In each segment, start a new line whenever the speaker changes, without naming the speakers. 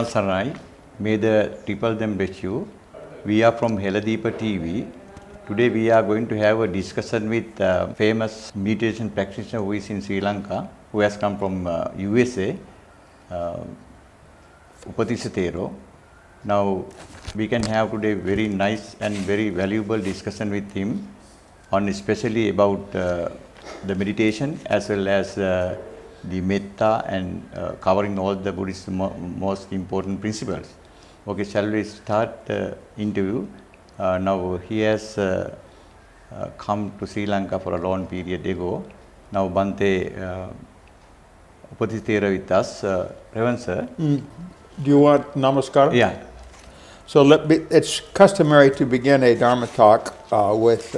Saranai, may the triple them bless you. We are from Heladeepa TV. Today we are going to have a discussion with famous meditation practitioner who is in Sri Lanka, who has come from USA, Upatissa thero. Now we can have today very nice and very valuable discussion with him on especially about the meditation as well as the metta and covering all the Buddhist most important principles. Okay, shall we start the interview? Now he has come to Sri Lanka for a long period ago. Now Bhante Upatissa thero with us. Reverend sir.
Do you want namaskar?
Yeah.
So it's customary to begin a Dharma talk with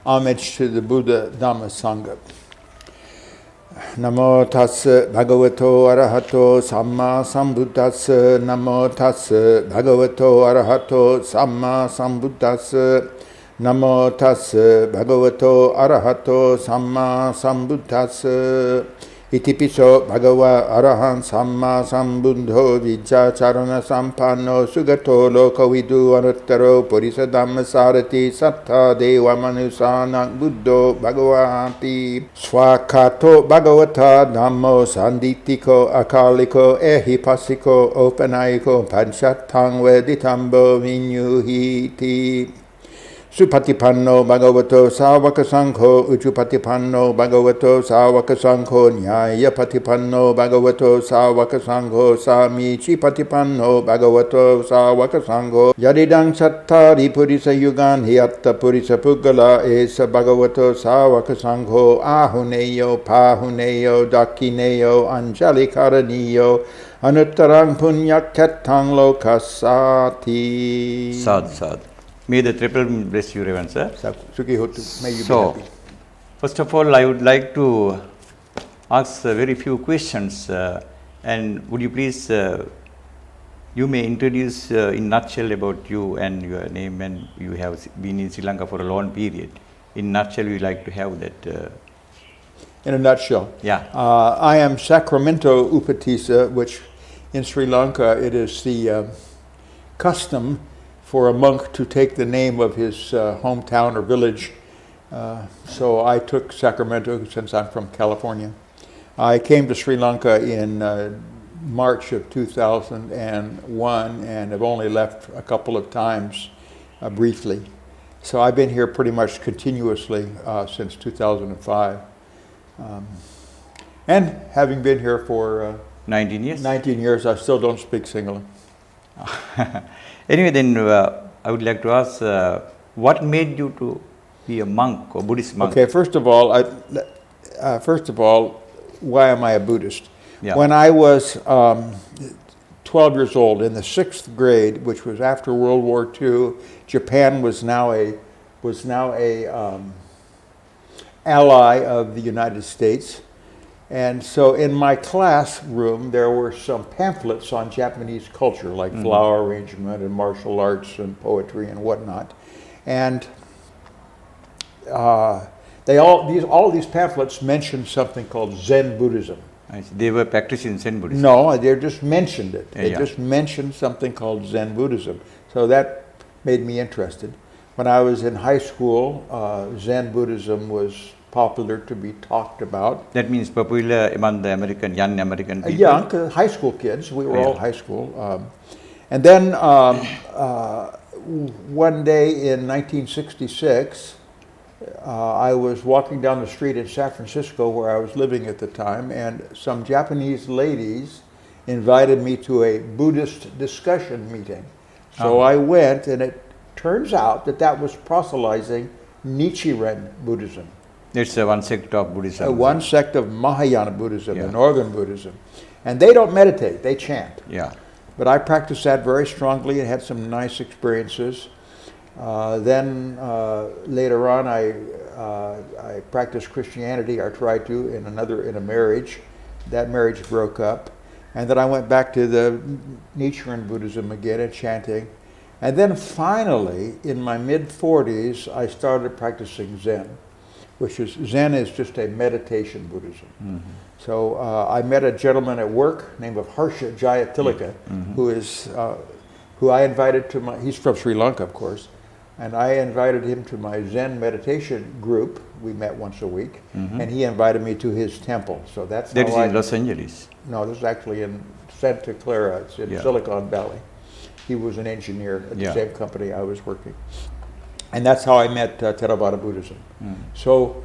homage to the Buddha Dhamma Sangha. Namo tassa bhagavato arahato samma sambuddhassa. Namo tassa bhagavato arahato samma sambuddhassa. Namo tassa bhagavato arahato samma sambuddhassa. Itipiso bhagava arahan samma sambuddho vijjacharana sampanno sugato lokavidu anuttaro purisa dhammasarati sattha deva manusana buddho bhagavati swakato bhagavata dhammo sanditiko akaliko ehipasiko opanayiko panchatang veditambo vinyuhiti Supatipanno bhagavato sāvaka saṅkho Uchupatipanno bhagavato sāvaka saṅkho Nyāya patipanno bhagavato sāvaka saṅkho Sāmici patipanno bhagavato sāvaka saṅkho Yadidang sattari purisa yugan Hiyatta purisa puggala Esa bhagavato sāvaka saṅkho Ahuneyo pahuneyo dakineyo Anjalikaraniyo Anuttarang punyakatang lokasati.
Sadhu, sadhu. May the triple bless you, Reverend sir.
Sukhi hotu. May you be happy.
First of all, I would like to ask very few questions, and would you please, you may introduce in nutshell about you and your name, and you have been in Sri Lanka for a long period. In nutshell, we like to have that.
In a nutshell.
Yeah.
I am Sacramento Upatissa, which in Sri Lanka it is the custom for a monk to take the name of his hometown or village. So I took Sacramento since I'm from California. I came to Sri Lanka in March of 2001 and have only left a couple of times briefly. So I've been here pretty much continuously since 2005. And having been here for
19 years?
19 years, I still don't speak Sinhala.
Anyway, then I would like to ask, what made you to be a monk or Buddhist monk?
Okay, first of all, why am I a Buddhist?
Yeah.
When I was 12 years old, in the 6th grade, which was after World War II, Japan was now a ally of the United States. And so in my classroom, there were some pamphlets on Japanese culture, like flower arrangement and martial arts and poetry and whatnot. And all these pamphlets mentioned something called Zen Buddhism.
They were practicing Zen Buddhism?
No, they just mentioned it. They just mentioned something called Zen Buddhism. So that made me interested. When I was in high school, Zen Buddhism was popular to be talked about.
That means popular among the young American people?
Young, high school kids. We were all high school. And then one day in 1966, I was walking down the street in San Francisco where I was living at the time, and some Japanese ladies invited me to a Buddhist discussion meeting. So I went, and it turns out that was proselytizing Nichiren Buddhism.
It's one sect of Buddhism.
One sect of Mahayana Buddhism, the Northern Buddhism. And they don't meditate, they chant.
Yeah.
But I practiced that very strongly and had some nice experiences. Then later on, I practiced Christianity, or tried to, in a marriage. That marriage broke up. And then I went back to the Nichiren Buddhism again and chanting. And then finally, in my mid-40s, I started practicing Zen, Zen is just a meditation Buddhism. Mm-hmm. So I met a gentleman at work named Harsha Jayatilaka, mm-hmm. who I invited to he's from Sri Lanka, of course, and I invited him to my Zen meditation group. We met once a week, mm-hmm. and he invited me to his temple. So that's
that is in Los Angeles.
No, this is actually in Santa Clara. It's in Silicon Valley. He was an engineer at the same company I was working. And that's how I met Theravada Buddhism. Mm. So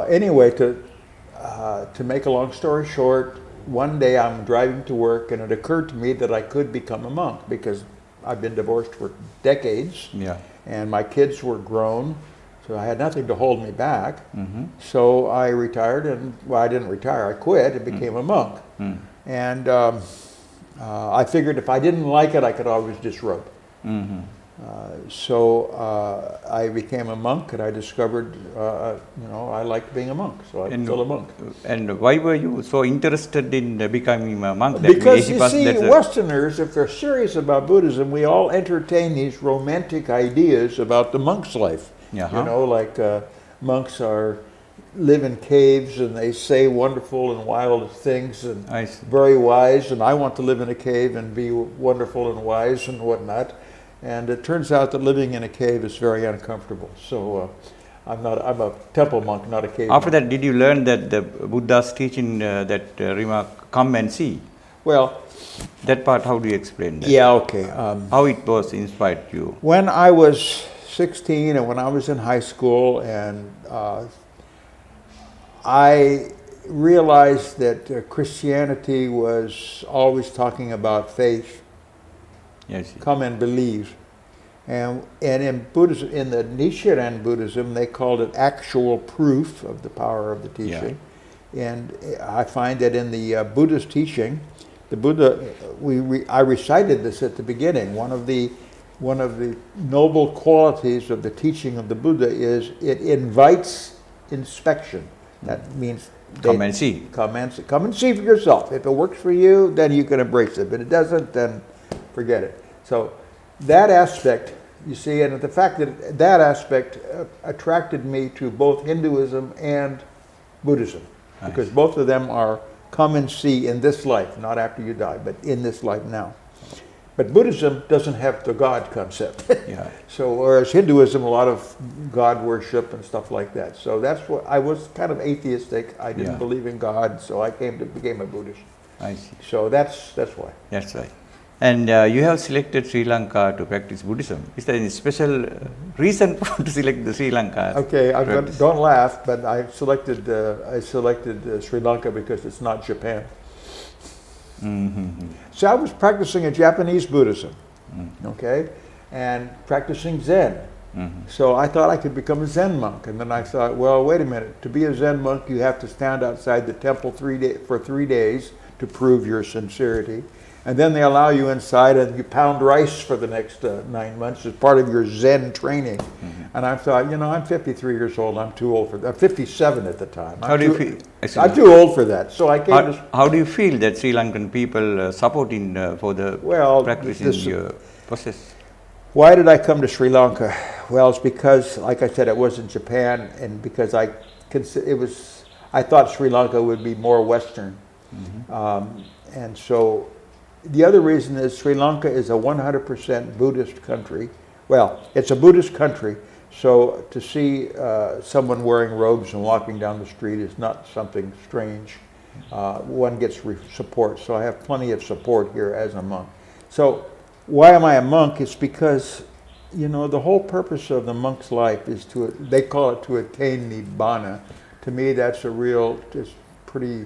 anyway, to make a long story short, one day I'm driving to work and it occurred to me that I could become a monk because I've been divorced for decades and my kids were grown, so I had nothing to hold me back. Mm-hmm. So I retired I didn't retire, I quit and became a monk. Mm. And I figured if I didn't like it, I could always disrobe. Mm-hmm. So I became a monk, and I discovered, I liked being a monk, so I'm still a monk.
And why were you so interested in becoming a monk?
Because you see, Westerners, if they're serious about Buddhism, we all entertain these romantic ideas about the monk's life. Uh-huh. You know, like monks live in caves and they say wonderful and wild things and very wise, and I want to live in a cave and be wonderful and wise and whatnot. And it turns out that living in a cave is very uncomfortable. So I'm a temple monk, not a cave
After
monk.
that, did you learn that the Buddha's teaching that remark, come and see?
Well,
that part, how do you explain that?
Yeah, okay.
How it was inspired you?
When I was 16 and when I was in high school, and I realized that Christianity was always talking about faith.
Yes.
Come and believe. And in Buddhism, in the Nichiren Buddhism, they called it actual proof of the power of the teaching. Yeah. And I find that in the Buddhist teaching, the Buddha, I recited this at the beginning. One of the noble qualities of the teaching of the Buddha is it invites inspection. That means
come and see.
Come and see for yourself. If it works for you, then you can embrace it. But it doesn't, then forget it. So that aspect, you see, and the fact that aspect attracted me to both Hinduism and Buddhism, because both of them are come and see in this life, not after you die, but in this life now. But Buddhism doesn't have the God concept. Yeah. So whereas Hinduism, a lot of God worship and stuff like that. So that's what I was kind of atheistic. I didn't believe in God, so I became a Buddhist.
I see.
So that's why.
That's right. And you have selected Sri Lanka to practice Buddhism. Is there any special reason to select the Sri Lanka?
Okay, don't laugh, but I selected Sri Lanka because it's not Japan. Mm-hmm. So I was practicing a Japanese Buddhism, okay, and practicing Zen. Mm-hmm. So I thought I could become a Zen monk, and then I thought, well, wait a minute. To be a Zen monk, you have to stand outside the temple for 3 days to prove your sincerity. And then they allow you inside and you pound rice for the next 9 months as part of your Zen training. Mm-hmm. And I thought, I'm 53 years old, I'm too old for that. I'm 57 at the time.
How do you feel?
I'm too old for that. So I came
how do you feel that Sri Lankan people supporting for the practice in your process?
Why did I come to Sri Lanka? Well, it's because, like I said, it wasn't Japan, and because I thought Sri Lanka would be more Western. Mm-hmm. And so the other reason is Sri Lanka is a 100% Buddhist country. Well, it's a Buddhist country, so to see someone wearing robes and walking down the street is not something strange. One gets support, so I have plenty of support here as a monk. So why am I a monk? It's because, the whole purpose of the monk's life is they call it to attain Nibbana. To me, that's just pretty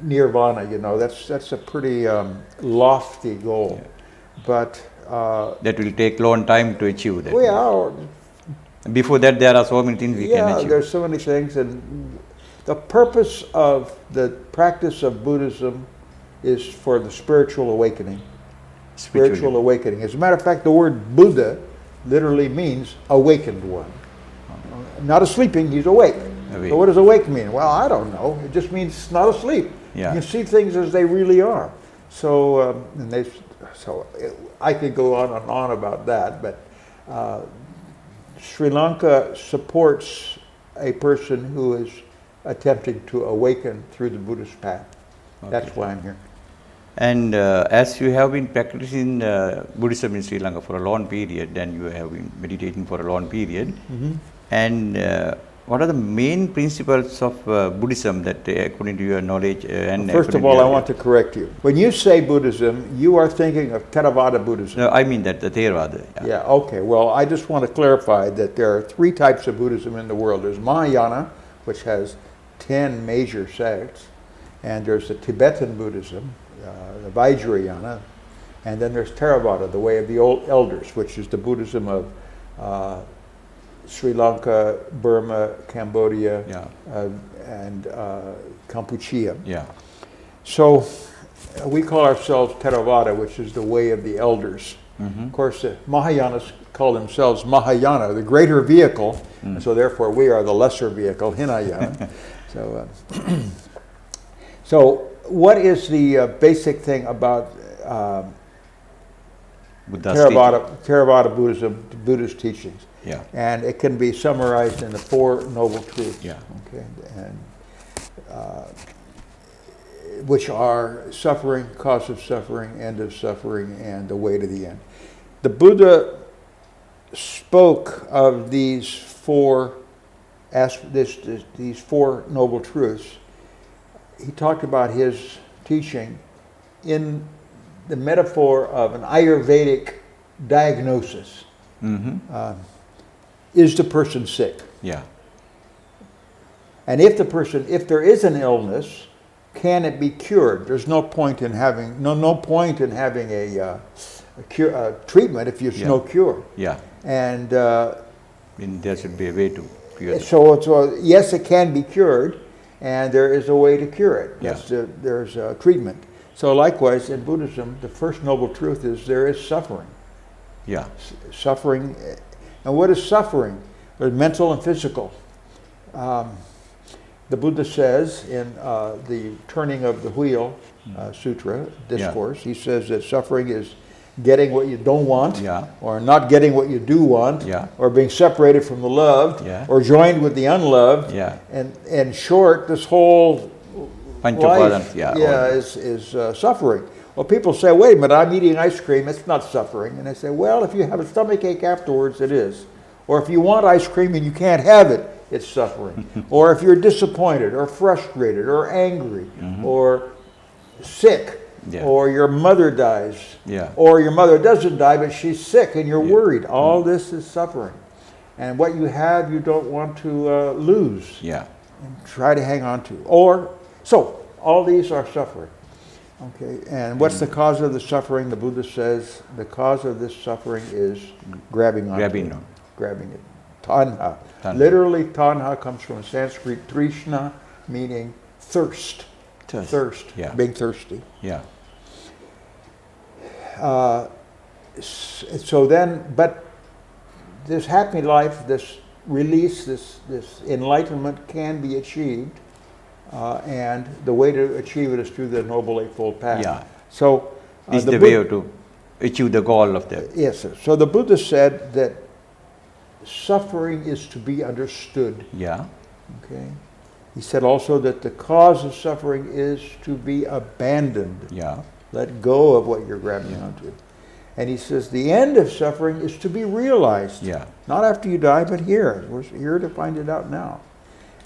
nirvana, that's a pretty lofty goal, but
that will take long time to achieve that.
Well,
before that, there are so many things we can achieve.
There's so many things, and the purpose of the practice of Buddhism is for the spiritual awakening. Spiritual awakening. As a matter of fact, the word Buddha literally means awakened one. Not asleeping, he's awake.
Awake.
So what does awake mean? Well, I don't know. It just means not asleep.
Yeah.
You can see things as they really are. So, I could go on and on about that, but Sri Lanka supports a person who is attempting to awaken through the Buddhist path.
Okay.
That's why I'm here.
And as you have been practicing Buddhism in Sri Lanka for a long period, and you have been meditating for a long period,
Mm-hmm.
and what are the main principles of Buddhism that, according to your knowledge, and
First of all, I want to correct you. When you say Buddhism, you are thinking of Theravada Buddhism.
No, I mean that the Theravada.
Yeah, okay. Well, I just want to clarify that there are 3 types of Buddhism in the world. There's Mahayana, which has 10 major sects, and there's the Tibetan Buddhism, the Vajrayana, and then there's Theravada, the way of the old elders, which is the Buddhism of Sri Lanka, Burma, Cambodia,
Yeah.
and Kampuchea.
Yeah.
So we call ourselves Theravada, which is the way of the elders.
Mm-hmm.
Of course, the Mahayanas call themselves Mahayana, the greater vehicle, and so therefore we are the lesser vehicle, Hinayana. So what is the basic thing about
Buddha's
Theravada Buddhism, Buddhist teachings?
Yeah.
And it can be summarized in the 4 Noble Truths.
Yeah.
Okay, and which are suffering, cause of suffering, end of suffering, and the way to the end. The Buddha spoke of these 4 Noble Truths. He talked about his teaching in the metaphor of an Ayurvedic diagnosis.
Mm-hmm.
Is the person sick?
Yeah.
And if there is an illness, can it be cured? There's no point in having a treatment if there's no cure.
Yeah.
And
There should be a way to cure it.
so yes, it can be cured, and there is a way to cure it.
Yeah.
There's a treatment. So likewise, in Buddhism, the first noble truth is there is suffering.
Yeah.
Suffering. And what is suffering? There's mental and physical. The Buddha says in the Turning of the Wheel Sutra, discourse, he says that suffering is getting what you don't want,
Yeah.
or not getting what you do want,
Yeah.
or being separated from the loved,
Yeah.
or joined with the unloved.
Yeah.
And in short, this whole life
Panchapadans,
is suffering. Well, people say, wait a minute, I'm eating ice cream, it's not suffering. And I say, well, if you have a stomachache afterwards, it is. Or if you want ice cream and you can't have it, it's suffering. Or if you're disappointed, or frustrated, or angry, or sick, or your mother dies, or your mother doesn't die, but she's sick and you're worried. All this is suffering. And what you have, you don't want to lose.
Yeah.
And try to hang on to. So, all these are suffering. Okay, and what's the cause of the suffering? The Buddha says the cause of this suffering is grabbing on. Grabbing it. Tanha. Literally, tanha comes from Sanskrit trishna, meaning thirst. Thirst.
Yeah.
Being thirsty.
Yeah.
So then, but this happy life, this release, this enlightenment can be achieved. And the way to achieve it is through the Noble Eightfold Path.
Yeah.
So
This is the way to achieve the goal of that.
Yes, sir. So the Buddha said that suffering is to be understood.
Yeah.
Okay. He said also that the cause of suffering is to be abandoned.
Yeah.
Let go of what you're grabbing onto. And he says the end of suffering is to be realized.
Yeah.
Not after you die, but here. We're here to find it out now.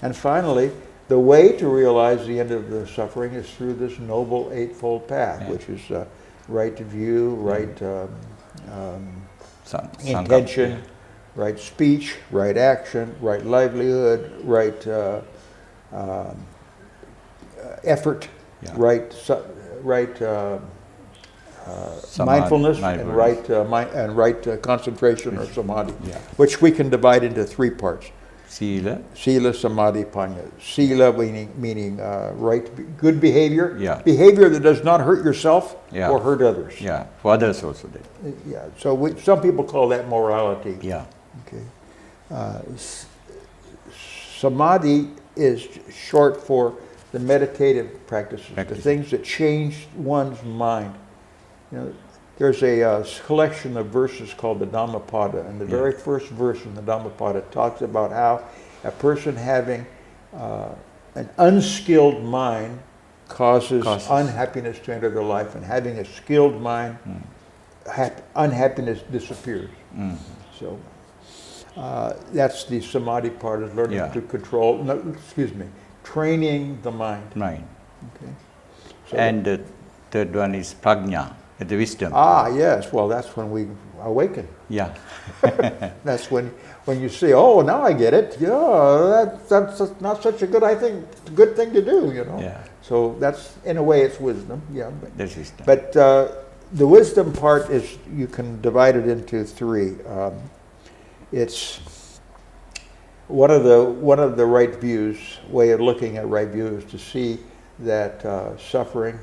And finally, the way to realize the end of the suffering is through this Noble Eightfold Path, which is right view, right intention, right speech, right action, right livelihood, right effort, right mindfulness, and right concentration or samadhi, which we can divide into 3 parts.
Seela.
Sila, Samadhi, Panya. Sila meaning good behavior.
Yeah.
Behavior that does not hurt yourself
Yeah.
or hurt others.
Yeah, for others also. Then.
Yeah. So some people call that morality.
Yeah.
Okay. Samadhi is short for the meditative practices, the things that change one's mind. You know, there's a collection of verses called the Dhammapada, and the very first verse in the Dhammapada talks about how a person having an unskilled mind causes unhappiness to enter their life, and having a skilled mind, unhappiness disappears. So that's the Samadhi part, is learning to control, training the mind.
Mind.
Okay. So
And the third one is prajna, the wisdom.
Yes. Well, that's when we awaken.
Yeah.
That's when you say, "Oh, now I get it." Yeah, that's not such a good thing to do. You know.
Yeah.
So that's, in a way, it's wisdom. Yeah.
That's wisdom.
But the wisdom part is, you can divide it into three. It's one of the right views, way of looking at right view, is to see that suffering,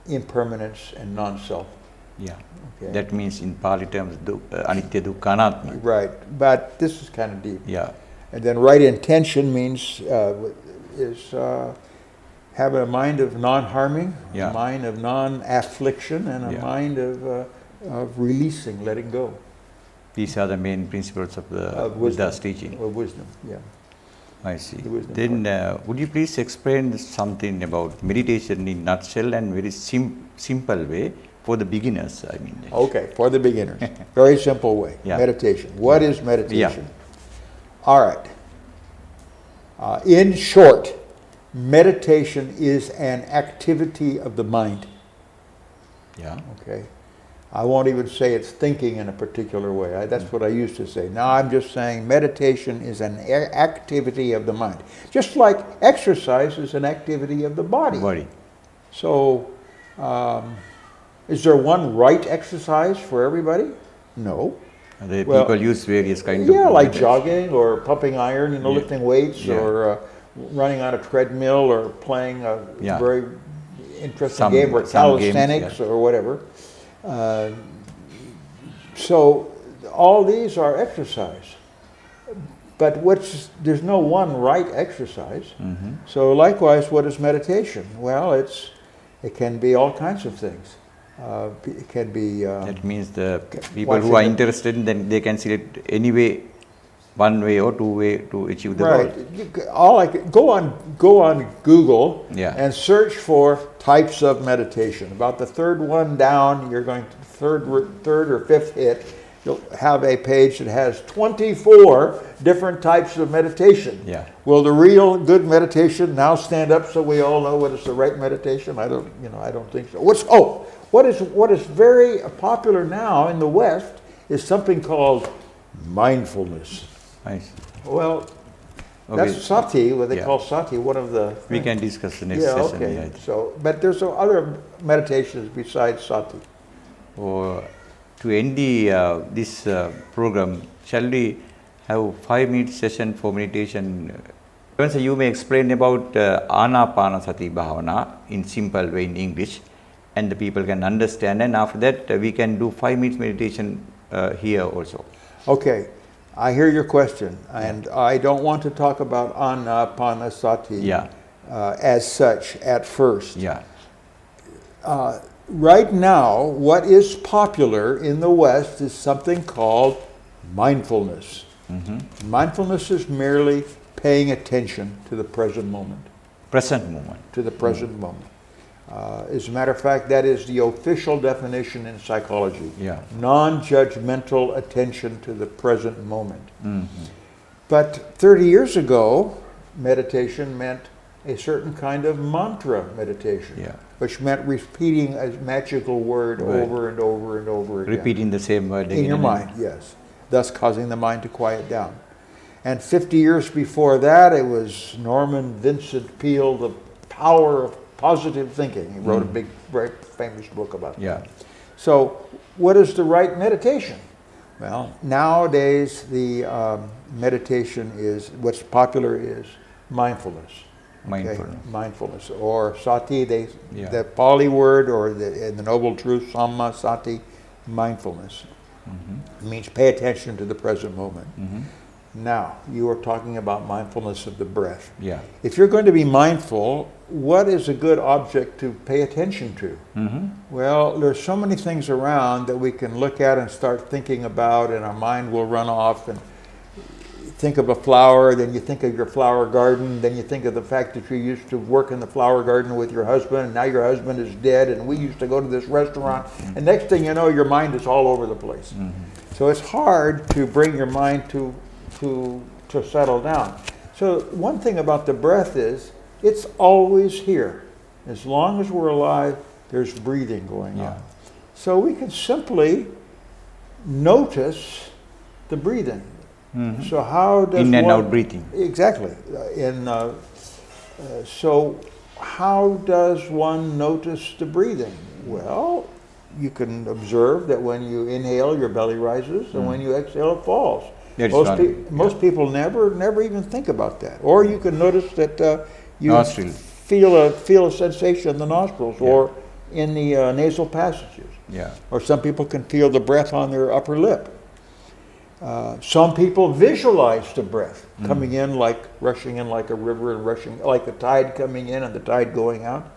impermanence, and non-self.
Yeah.
Okay.
That means in Pali terms, anitya dukkha anattma.
Right, but this is kind of deep.
Yeah.
And then right intention means having a mind of non-harming, a mind of non-affliction, and a mind of releasing, letting go.
These are the main principles of the Buddha's teaching.
Of wisdom, yeah.
I see. Then would you please explain something about meditation in nutshell and very simple way for the beginners? I mean.
Okay, for the beginners. Very simple way.
Yeah.
Meditation. What is meditation?
Yeah.
All right. In short, meditation is an activity of the mind.
Yeah.
Okay. I won't even say it's thinking in a particular way. That's what I used to say. Now I'm just saying meditation is an activity of the mind. Just like exercise is an activity of the body. So, is there one right exercise for everybody? No.
People use various kinds of...
Yeah, like jogging or pumping iron, lifting weights, or running on a treadmill, or playing a very interesting game, or calisthenics, or whatever. So all these are exercise, but there's no one right exercise. So likewise, what is meditation? Well, it can be all kinds of things. It can be...
that means the people who are interested, then they can select any way, one way or two way to achieve the goal. Go on Google and search for types of meditation. About the third one down, you're going to third or fifth hit, you'll have a page that has 24 different types of meditation. Yeah.
Will the real good meditation now stand up so we all know what is the right meditation? I don't think so. What is very popular now in the West is something called mindfulness.
I see.
Well, that's sati, what they call sati, one of the...
We can discuss the next session.
Okay. So, but there's other meditations besides sati.
To end this program, shall we have 5-minute session for meditation? So you may explain about Anapanasati Bhavana in simple way in English, and the people can understand, and after that we can do 5 minutes meditation here also.
Okay. I hear your question, and I don't want to talk about Anapanasati as such at first. Right now, what is popular in the West is something called mindfulness. Mindfulness is merely paying attention to the present moment. To the present moment. As a matter of fact, that is the official definition in psychology. Non-judgmental attention to the present moment. But 30 years ago, meditation meant a certain kind of mantra meditation, which meant repeating a magical word over and over and over again.
Repeating the same word
in your mind, yes. Thus causing the mind to quiet down. And 50 years before that, it was Norman Vincent Peale, The Power of Positive Thinking. He wrote a big, very famous book about that. So, what is the right meditation? Well, nowadays the meditation is, what's popular is mindfulness.
Mindfulness.
Mindfulness, or sati,
Yeah.
the Pali word, or in the Noble Truth, samma sati, mindfulness. It means pay attention to the present moment. Now, you are talking about mindfulness of the breath.
Yeah.
If you're going to be mindful, what is a good object to pay attention to? Well, there's so many things around that we can look at and start thinking about, and our mind will run off and think of a flower, then you think of your flower garden, then you think of the fact that you used to work in the flower garden with your husband, and now your husband is dead, and we used to go to this restaurant, and next thing you know, your mind is all over the place. So it's hard to bring your mind to settle down. So one thing about the breath is, it's always here. As long as we're alive, there's breathing going on. So we can simply notice the breathing. So how does
in and
one,
out breathing.
Exactly. So how does one notice the breathing? Well, you can observe that when you inhale, your belly rises, and when you exhale, it falls. Most people never even think about that. Or you can notice that you feel a sensation in the nostrils or in the nasal passages. Or some people can feel the breath on their upper lip. Some people visualize the breath coming in, like rushing in like a river, and rushing like the tide coming in and the tide going out.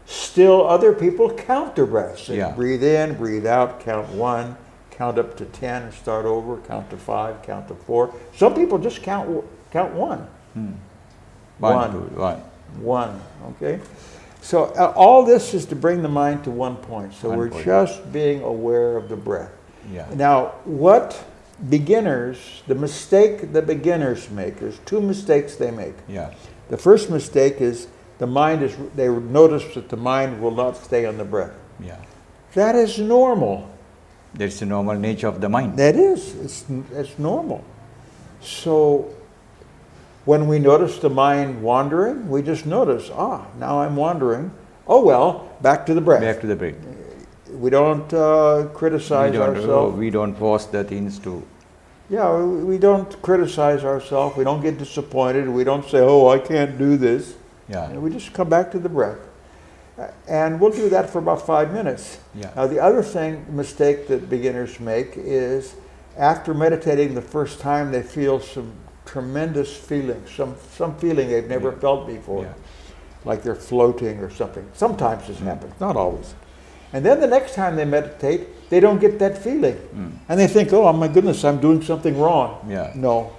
Still, other people count their breaths. They breathe in, breathe out, count 1, count up to 10 and start over, count to 5, count to 4. Some people just count 1. 1, okay? So all this is to bring the mind to one point. So we're just being aware of the breath. Now, what the mistake that beginners make, there's 2 mistakes they make. The first mistake is they notice that the mind will not stay on the breath. That is normal.
That's the normal nature of the mind.
That is. It's normal. So when we notice the mind wandering, we just notice, now I'm wandering. Oh well, back to the breath.
Back to the breath.
We don't criticize ourselves.
We don't force the things to...
we don't criticize ourselves. We don't get disappointed. We don't say, I can't do this. We just come back to the breath. And we'll do that for about 5 minutes. Now, the other mistake that beginners make is after meditating the first time, they feel some tremendous feeling, some feeling they've never felt before, like they're floating or something. Sometimes this happens, not always. And then the next time they meditate, they don't get that feeling. And they think, oh my goodness, I'm doing something wrong. No.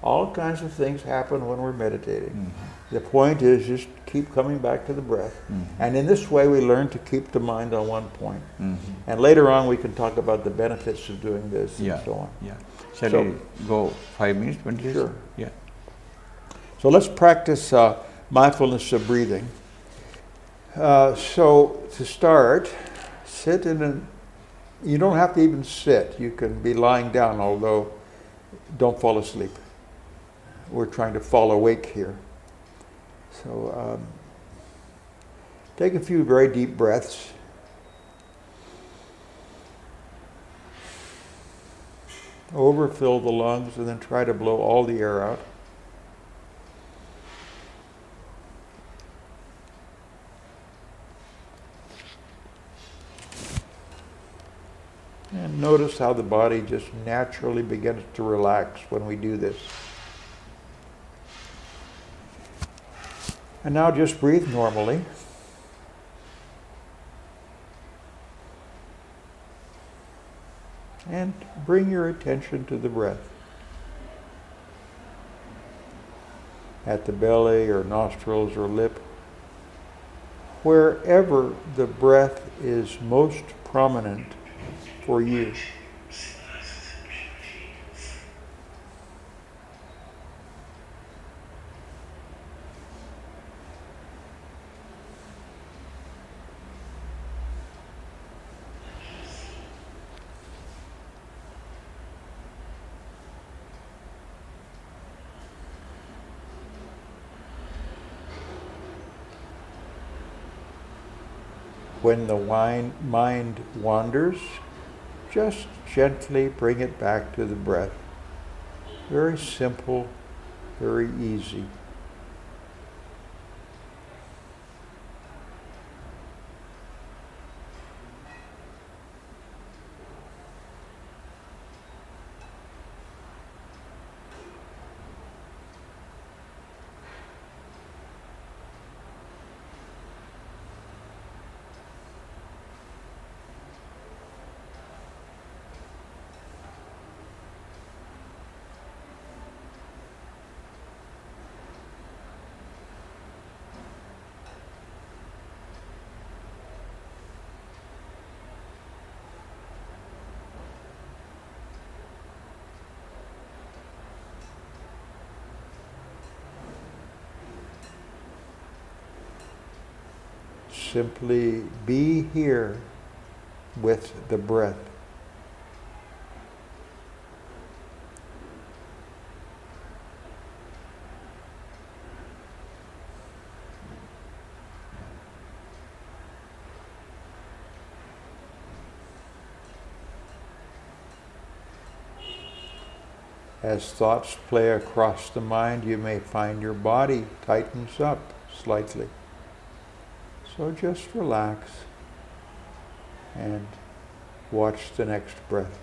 All kinds of things happen when we're meditating. The point is just keep coming back to the breath. And in this way we learn to keep the mind on one point. And later on we can talk about the benefits of doing this and so on.
Shall we go 5 minutes, 20 minutes?
Sure. So let's practice mindfulness of breathing. So to start, sit you don't have to even sit. You can be lying down, although don't fall asleep. We're trying to fall awake here. So take a few very deep breaths. Overfill the lungs and then try to blow all the air out. And notice how the body just naturally begins to relax when we do this. And now just breathe normally. And bring your attention to the breath. At the belly or nostrils or lip. Wherever the breath is most prominent for you. When the mind wanders, just gently bring it back to the breath. Very simple, very easy. Simply be here with the breath. As thoughts play across the mind, you may find your body tightens up slightly. So just relax and watch the next breath.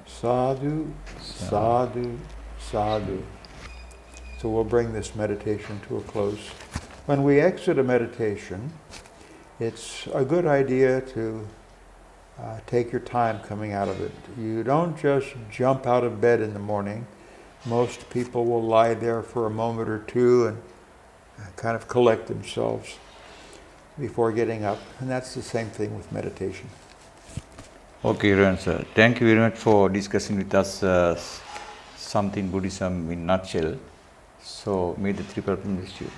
Sadhu, sadhu, sadhu. So we'll bring this meditation to a close. When we exit a meditation, it's a good idea to take your time coming out of it. You don't just jump out of bed in the morning. Most people will lie there for a moment or two and kind of collect themselves before getting up. And that's the same thing with meditation.
Okay, Reverend sir. Thank you very much for discussing with us something Buddhism in nutshell. So may the Triple bless you.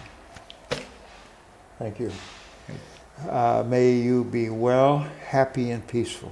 Thank you. May you be well, happy, and peaceful.